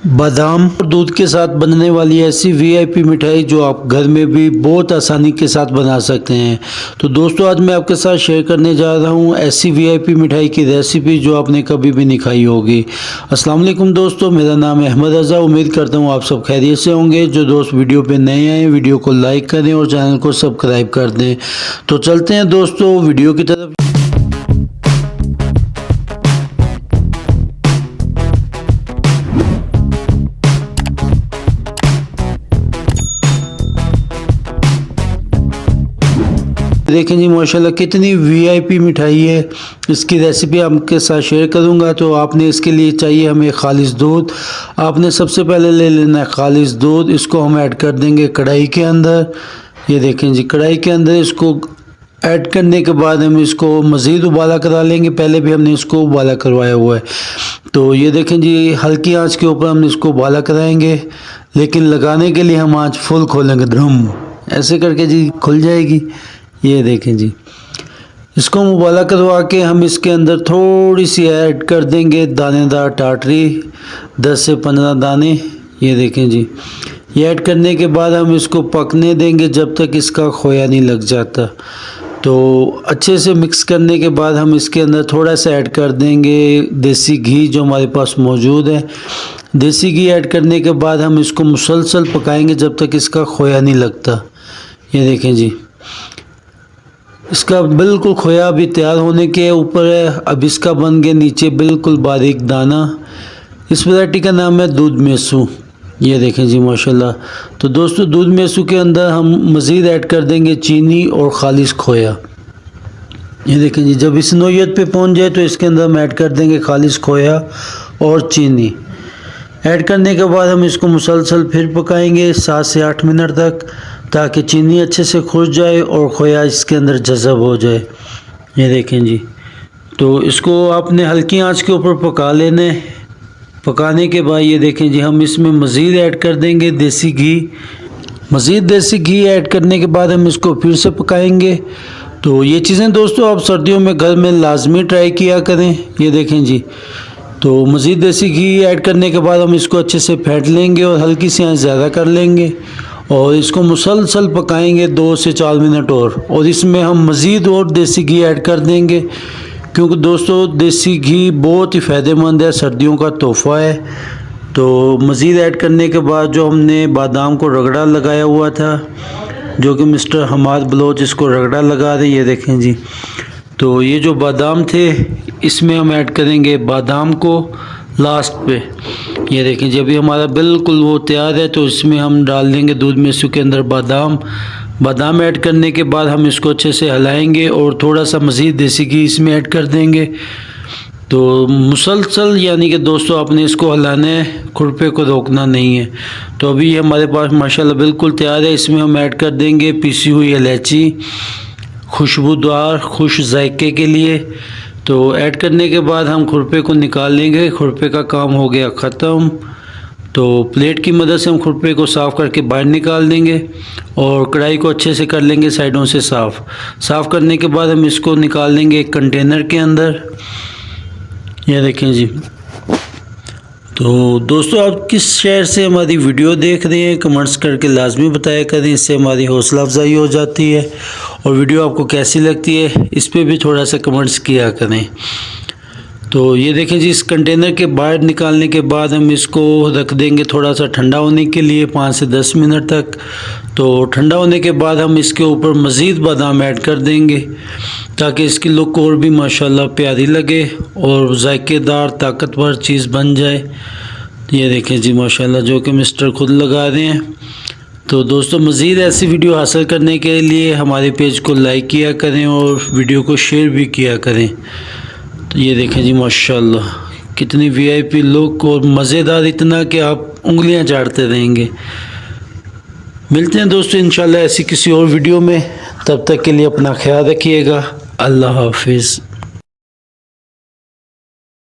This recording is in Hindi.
बादाम और दूध के साथ बनने वाली ऐसी वीआईपी मिठाई जो आप घर में भी बहुत आसानी के साथ बना सकते हैं। तो दोस्तों आज मैं आपके साथ शेयर करने जा रहा हूं ऐसी वीआईपी मिठाई की रेसिपी जो आपने कभी भी नहीं खाई होगी। अस्सलाम वालेकुम दोस्तों, मेरा नाम है अहमद रज़ा। उम्मीद करता हूं आप सब खैरियत से होंगे। जो दोस्त वीडियो पे नए आए वीडियो को लाइक करें और चैनल को सब्सक्राइब कर दें। तो चलते हैं दोस्तों वीडियो की तरफ। देखें जी माशाल्लाह कितनी वीआईपी मिठाई है। इसकी रेसिपी आपके साथ शेयर करूंगा। तो आपने इसके लिए चाहिए हमें खालिश दूध। आपने सबसे पहले ले लेना है खालिश दूध। इसको हम ऐड कर देंगे कढ़ाई के अंदर। ये देखें जी कढ़ाई के अंदर इसको ऐड करने के बाद हम इसको मज़ीद उबाला करा लेंगे। पहले भी हमने इसको उबाला करवाया हुआ है। तो ये देखें जी हल्की आंच के ऊपर हम इसको उबाला कराएंगे, लेकिन लगाने के लिए हम आंच फुल खोलेंगे। धुम ऐसे करके जी खुल जाएगी। ये देखें जी इसको हम उबाला करवा के हम इसके अंदर थोड़ी सी ऐड कर देंगे दानेदार टाटरी, 10 से 15 दाने। ये देखें जी ये ऐड करने के बाद हम इसको पकने देंगे जब तक इसका खोया नहीं लग जाता। तो अच्छे से मिक्स करने के बाद हम इसके अंदर थोड़ा सा ऐड कर देंगे देसी घी जो हमारे पास मौजूद है। देसी घी ऐड करने के बाद हम इसको मुसलसल पकाएंगे जब तक इसका खोया नहीं लगता। ये देखें जी इसका बिल्कुल खोया भी तैयार होने के ऊपर है। अब इसका बन गया नीचे बिल्कुल बारीक दाना। इस वैरायटी का नाम है दूध मेसू। ये देखें जी माशाल्लाह। तो दोस्तों दूध मेसू के अंदर हम मज़ीद ऐड कर देंगे चीनी और खालिश खोया। ये देखें जी जब इस नौयत पे पहुंच जाए तो इसके अंदर हम ऐड कर देंगे खालिश खोया और चीनी। ऐड करने के बाद हम इसको मुसलसल फिर पकाएंगे 7 से 8 मिनट तक, ताकि चीनी अच्छे से खुश जाए और खोया इसके अंदर जज़ब हो जाए। ये देखें जी तो इसको आपने हल्की आंच के ऊपर पका लेने। पकाने के बाद ये देखें जी हम इसमें मज़ीद ऐड कर देंगे देसी घी। मज़ीद देसी घी ऐड करने के बाद हम इसको फिर से पकाएंगे। तो ये चीज़ें दोस्तों आप सर्दियों में घर में लाजमी ट्राई किया करें। ये देखें जी तो मज़ीद देसी घी ऐड करने के बाद हम इसको अच्छे से फेंट लेंगे और हल्की सी आंच ज़्यादा कर लेंगे और इसको मुसलसल पकाएंगे 2 से 4 मिनट और इसमें हम मज़ीद और देसी घी ऐड कर देंगे, क्योंकि दोस्तों देसी घी बहुत ही फ़ायदेमंद है, सर्दियों का तोहफ़ा है। तो मज़ीद ऐड करने के बाद जो हमने बादाम को रगड़ा लगाया हुआ था, जो कि मिस्टर हमाद बलोच इसको रगड़ा लगा रहे, ये देखें जी। तो ये जो बादाम थे इसमें हम ऐड करेंगे बादाम को लास्ट पे। ये देखें जब भी हमारा बिल्कुल वो तैयार है तो इसमें हम डाल देंगे दूध मेसू के अंदर बादाम ऐड करने के बाद हम इसको अच्छे से हिलाएंगे और थोड़ा सा मज़ीद देसी घी इसमें ऐड कर देंगे। तो मुसलसल यानी कि दोस्तों आपने इसको हिलाना है, खुरपे को रोकना नहीं है। तो अभी ये हमारे पास माशाल्लाह बिल्कुल तैयार है। इसमें हम ऐड कर देंगे पिसी हुई इलायची, खुशबूदार खुश जायके के लिए। तो ऐड करने के बाद हम खुरपे को निकाल लेंगे। खुरपे का काम हो गया ख़त्म। तो प्लेट की मदद से हम खुरपे को साफ़ करके बाहर निकाल देंगे और कढ़ाई को अच्छे से कर लेंगे साइडों से साफ़ करने के बाद हम इसको निकाल देंगे एक कंटेनर के अंदर। यह देखें जी। तो दोस्तों आप किस शहर से हमारी वीडियो देख रहे हैं कमेंट्स करके लाजमी बताया करें, इससे हमारी हौसला अफजाई हो जाती है। और वीडियो आपको कैसी लगती है इस पे भी थोड़ा सा कमेंट्स किया करें। तो ये देखें जी इस कंटेनर के बाहर निकालने के बाद हम इसको रख देंगे थोड़ा सा ठंडा होने के लिए 5 से 10 मिनट तक। तो ठंडा होने के बाद हम इसके ऊपर मज़ीद बादाम ऐड कर देंगे ताकि इसकी लुक और भी माशाल्लाह प्यारी लगे और जायकेदार ताकतवर चीज़ बन जाए। ये देखें जी माशाल्लाह जो कि मिस्टर खुद लगा रहे हैं। तो दोस्तों मज़ीद ऐसी वीडियो हासिल करने के लिए हमारे पेज को लाइक किया करें और वीडियो को शेयर भी किया करें। तो ये देखें जी माशाल्लाह कितनी वीआईपी लुक और मज़ेदार, इतना कि आप उंगलियां चाटते रहेंगे। मिलते हैं दोस्तों इंशाल्लाह ऐसी किसी और वीडियो में। तब तक के लिए अपना ख्याल रखिएगा। अल्लाह हाफिज़।